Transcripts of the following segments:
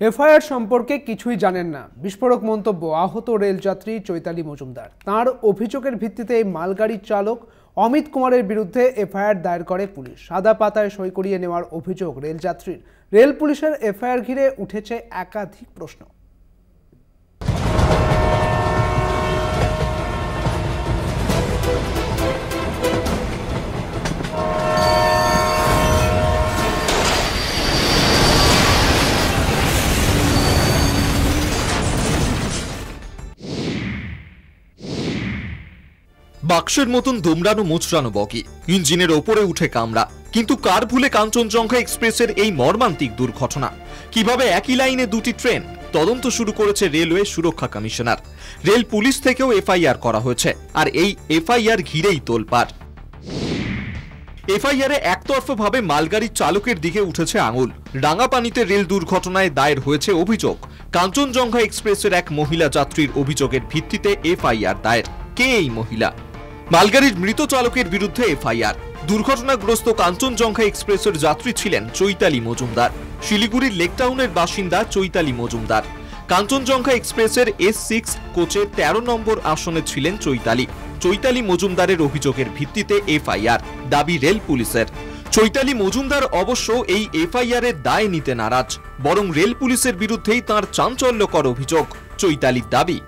FIR সম্পর্কে কিছুই জানেন না, বিস্ফোরক মন্তব্য আহত রেলযাত্রী চৈতালি মজুমদার। তাঁর অভিযোগের ভিত্তিতে মালগাড়ির চালক অমিত কুমারের বিরুদ্ধে এফআইআর দায়ের করে পুলিশ। সাদা পাতায় সই করিয়ে নেওয়ার অভিযোগ রেলযাত্রীর। রেল পুলিশের এফআইআর ঘিরে উঠেছে একাধিক প্রশ্ন। বাক্সের মতন দুমড়ানো মুচড়ানো বগি, ইঞ্জিনের ওপরে উঠে কামড়া। কিন্তু কার ভুলে কাঞ্চনজঙ্ঘা এক্সপ্রেসের এই মর্মান্তিক দুর্ঘটনা? কিভাবে একই লাইনে দুটি ট্রেন? তদন্ত শুরু করেছে রেলওয়ে সুরক্ষা কমিশনার। রেল পুলিশ থেকেও এফআইআর করা হয়েছে, আর এই এফআইআর ঘিরেই তোলপাড়। এফআইআরে একতরফাভাবে মালগাড়ির চালকের দিকে উঠেছে আঙুল। রাঙাপানিতে রেল দুর্ঘটনায় দায়ের হয়েছে অভিযোগ। কাঞ্চনজঙ্ঘা এক্সপ্রেসের এক মহিলা যাত্রীর অভিযোগের ভিত্তিতে এফআইআর দায়ের। কে এই মহিলা? মালগাড়ির মৃত চালকের বিরুদ্ধে এফআইআর। দুর্ঘটনাগ্রস্ত কাঞ্চনজঙ্ঘা এক্সপ্রেসের যাত্রী ছিলেন চৈতালি মজুমদার। শিলিগুড়ির লেকটাউনের বাসিন্দা চৈতালি মজুমদার। কাঞ্চনজঙ্ঘা এক্সপ্রেসের S6 কোচে 13 নম্বর আসনে ছিলেন চৈতালি। চৈতালি মজুমদারের অভিযোগের ভিত্তিতে এফআইআর, দাবি রেল পুলিশের। চৈতালি মজুমদার অবশ্য এই এফআইআর এর দায় নিতে নারাজ, বরং রেল পুলিশের বিরুদ্ধেই তাঁর চাঞ্চল্যকর অভিযোগ। চৈতালির দাবি,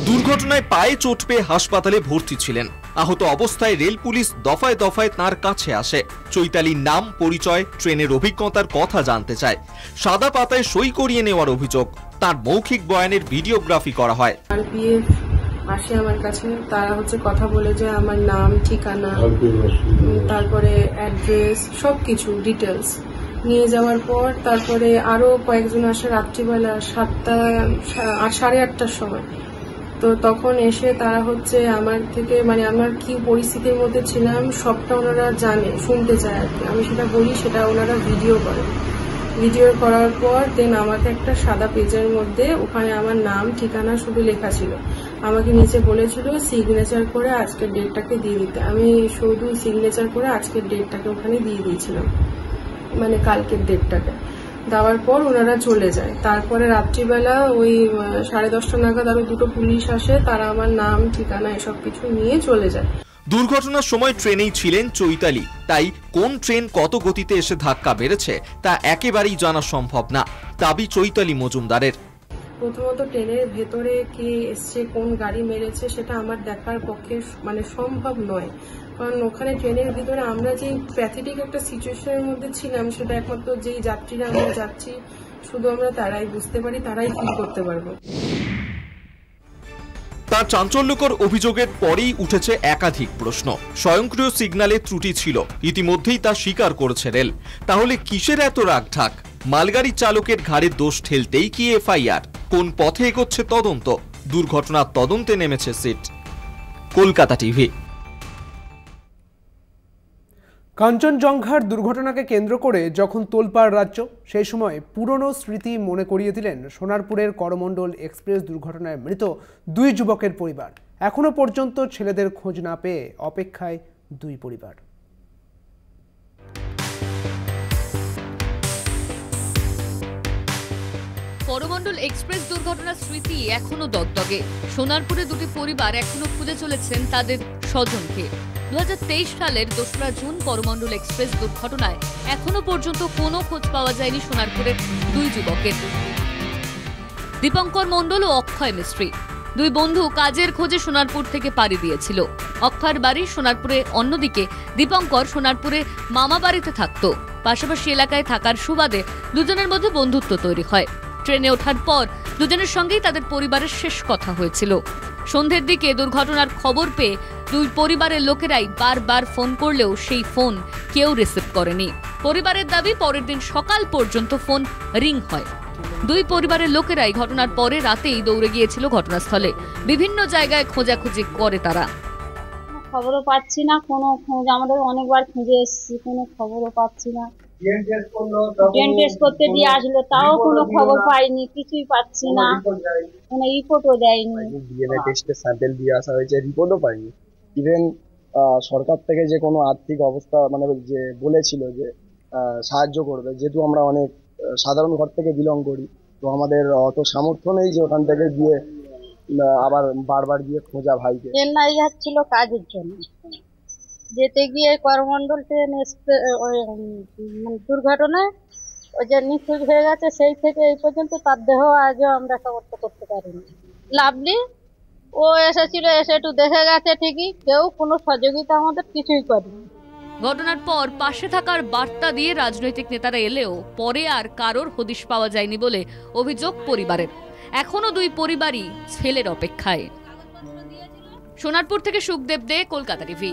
দুর্ঘটনায় পায়ে চোট পেয়ে হাসপাতালে ভর্তি ছিলেন। আহত অবস্থায় রেল পুলিশ দফায় দফায় তাঁর কাছে আসে। চৈতালির নাম, পরিচয়, ট্রেনের অভিজ্ঞতার কথা জানতে চায়। সাদা পাতায় সই করিয়ে নেওয়ার অভিযোগ। তার মৌখিক বয়ানের ভিডিওগ্রাফি করা হয়। আসে আমার কাছে, তারা কথা বলে যে আমার নাম, ঠিকানা, তারপরে অ্যাড্রেস, সবকিছু ডিটেলস নিয়ে যাওয়ার পর তারপরে আরো কয়েকজন আসে রাত্রিবেলা 8:30টার সময়। তো তখন এসে তারা আমার থেকে আমার কি পরিস্থিতির মধ্যে ছিলাম সবটা ওনারা জানে, শুনতে চায় আর কি। আমি সেটা বলি, সেটা ওনারা ভিডিও করে। ভিডিও করার পর দেন আমাকে একটা সাদা পেজের মধ্যে ওখানে আমার নাম, ঠিকানা শুধু লেখা ছিল। আমাকে নিচে বলেছিল সিগনেচার করে আজকের ডেটটাকে দিয়ে দিতে। আমি শুধু সিগনেচার করে আজকের ডেটটাকে ওখানে দিয়ে দিয়েছিলাম, কালকের ডেটটাকে। দেওয়ার পর ওনারা চলে যায়। তারপরে রাত্রিবেলা ওই 10:30 নাগাদ আরো দুটো পুলিশ আসে, তারা আমার নাম, ঠিকানা এসব কিছু নিয়ে চলে যায়। দুর্ঘটনার সময় ট্রেনেই ছিলেন চৈতালি, তাই কোন ট্রেন কত গতিতে এসে ধাক্কা মেরেছে তা একেবারেই জানা সম্ভব না, দাবি চৈতালি মজুমদারের। প্রথমত ট্রেনের ভেতরে কে এসছে, কোন গাড়ি মেরেছে সেটা আমার দেখার পক্ষে সম্ভব নয়, কারণ ওখানে ট্রেনের ভিতরে আমরা যে প্যাথেটিক একটা সিচুয়েশনের মধ্যে ছিলাম সেটা একমাত্র যেই যাত্রীরা আমরা যাচ্ছি শুধু আমরা তারাই বুঝতে পারি, তারাই ফিল করতে পারবো। তার চাঞ্চল্যকর অভিযোগের পরেই উঠেছে একাধিক প্রশ্ন। স্বয়ংক্রিয় সিগন্যালে ত্রুটি ছিল, ইতিমধ্যেই তা স্বীকার করেছে রেল। তাহলে কিসের এত রাগঢাক? মালগাড়ি চালকের ঘাড়ে দোষ ঠেলতেই কি এফআইআর? কোন পথে এগোচ্ছে তদন্ত? দুর্ঘটনার তদন্তে নেমেছে সিট। কলকাতা টিভি। কাঞ্চনজঙ্ঘার দুর্ঘটনাকে কেন্দ্র করে যখন তোলপাড় রাজ্য, সেই সময় পুরনো স্মৃতি মনে করিয়ে দিলেন সোনারপুরের করমণ্ডল এক্সপ্রেস দুর্ঘটনায় মৃত 2 যুবকের পরিবার। এখনো পর্যন্ত ছেলেদের খোঁজ না পেয়ে অপেক্ষায় 2 পরিবার। করমণ্ডল এক্সপ্রেস দুর্ঘটনার স্মৃতি এখনো দগদগে। সোনারপুরে 2টি পরিবার এখনো খুঁজে চলেছেন তাদের স্বজনকে। 2023 সালের 2রা জুন করমণ্ডল এক্সপ্রেস দুর্ঘটনায় এখনো পর্যন্ত কোনো খোঁজ পাওয়া যায়নি সোনারপুরের 2 যুবকের। দীপঙ্কর মণ্ডল ও অক্ষয় মিস্ত্রি 2 বন্ধু কাজের খোঁজে সোনারপুর থেকে পাড়ি দিয়েছিল। অক্ষয়ের বাড়ি সোনারপুরে, অন্যদিকে দীপঙ্কর সোনারপুরে মামা বাড়িতে থাকত। পাশাপাশি এলাকায় থাকার সুবাদে দুজনের মধ্যে বন্ধুত্ব তৈরি হয়। ট্রেনে ওঠার পর দুজনের সঙ্গেই তাদের পরিবারের শেষ কথা হয়েছিল। সন্ধ্যের দিকে দুর্ঘটনার খবর পেয়ে 2 পরিবারের লোকেরাই বারবার ফোন করলেও সেই ফোন কেউ রিসিভ করেনি। পরিবারের দাবি, পরের দিন সকাল পর্যন্ত ফোন রিং হয়। 2 পরিবারের লোকেরাই ঘটনার পরে রাতেই দৌড়ে গিয়েছিল ঘটনাস্থলে। বিভিন্ন জায়গায় খোঁজাখুঁজি করে তারা। খবরও পাচ্ছি না, কোনো খোঁজ, আমাদের অনেকবার খুঁজে এসেছি, কোনো খবরও পাচ্ছি না। ডেন্ট টেস্ট করতে দিয়ে আসলো, তাও কোনো খবর পাইনি, কিছুই পাচ্ছি না, কোনো রিপোর্টও দেয়নি। ডিএনএ টেস্টের স্যাম্পল দিয়ে আসা হয়েছে, রিপোর্টও পাইনি। ইভেন সরকার থেকে যে কোনো আর্থিক অবস্থা বলেছিল যে সাহায্য করবে, যেহেতু আমরা অনেক সাধারণ ঘর থেকে বিলং করি, তো আমাদের অত সামর্থ্য নেই যে ওখান থেকে গিয়ে আবার বারবার গিয়ে খোঁজা ভাইকে। চেন্নাই যাচ্ছিল কাজের জন্য, যেতে গিয়ে করমণ্ডল ট্রেন দুর্ঘটনায় ওই যে নিখোঁজ হয়ে গেছে, সেই থেকে এই পর্যন্ত তার দেহ আজও আমরা খবর করতে পারিনি। লাভলি ও এসেছিল, এসে একটু দেখে গেছে ঠিকই, কেউ কোনো সহযোগিতা আমাদের কিছুই করেনি। ঘটনার পর পাশে থাকার বার্তা দিয়ে রাজনৈতিক নেতারা এলেও পরে আর কারোর হদিশ পাওয়া যায়নি বলে অভিযোগ পরিবারের। এখনো দুই পরিবারই ছেলের অপেক্ষায়। সোনারপুর থেকে সুখদেব দে, কলকাতা টিভি।